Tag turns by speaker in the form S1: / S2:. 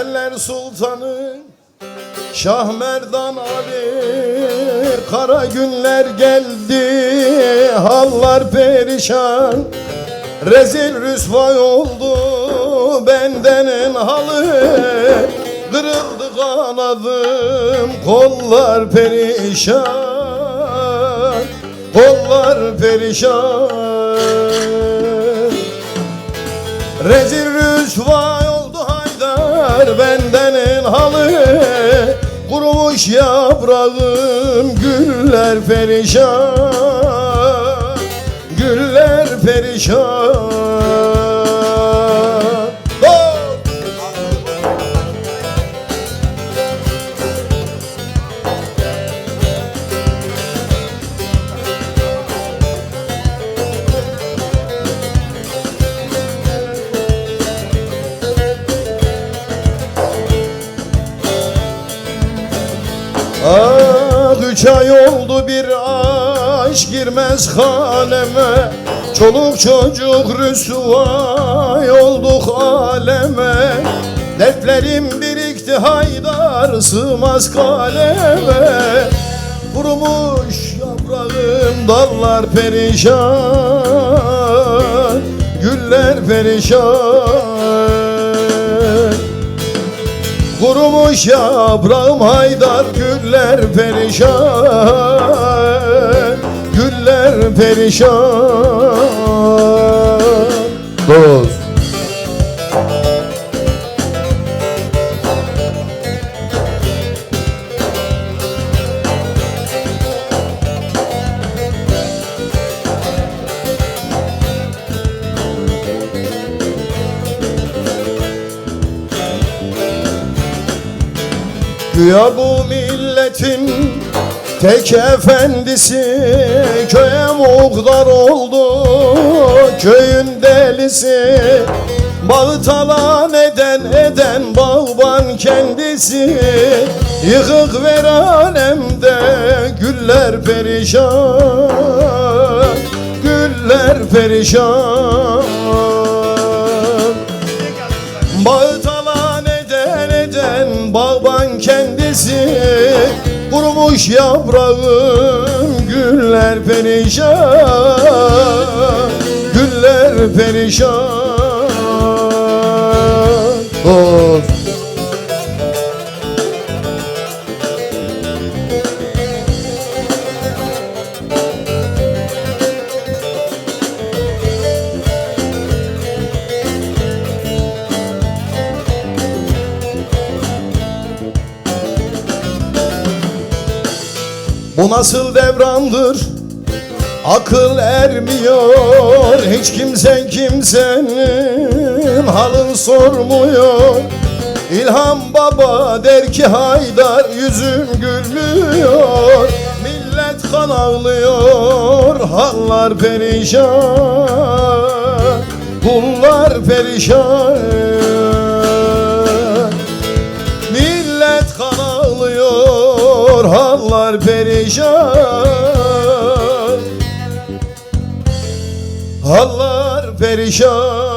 S1: Güzeller sultanı Şah Merdan Ali, kara günler geldi, hallar perişan, rezil rüsvay oldu bendenin halı. Kırıldı kanadım, kollar perişan, kollar perişan. Rezil rüsvay oldu Haydar bendenin halı. Kurumuş yaprağım, güller perişan, güller perişan. Ah, 3 ay oldu bir aşk girmez haneme, çoluk çocuk rüsvay olduk aleme. Dertlerim birikti Haydar, sığmaz kaleme. Kurumuş yaprağım, dallar perişan, güller perişan. Kurumuş yaprağım Haydar, güller perişan, güller perişan. Dost. Güya bu milletin tek efendisi, köye muhtar oldu köyün delisi. Bağı talan eden bağban kendisi, yıkık ver alemde güller perişan, güller perişan. Bağı talan eden bağban kendisi, kurumuş yaprağım, güller perişan, güller perişan. Oh. Bu nasıl devrandır, akıl ermiyor, hiç kimse kimsenin halını sormuyor. İlham Baba der ki Haydar, yüzüm gülmüyor. Millet kan ağlıyor, hallar perişan, kullar perişan. Millet kan ağlıyor, hallar perişan, hallar perişan.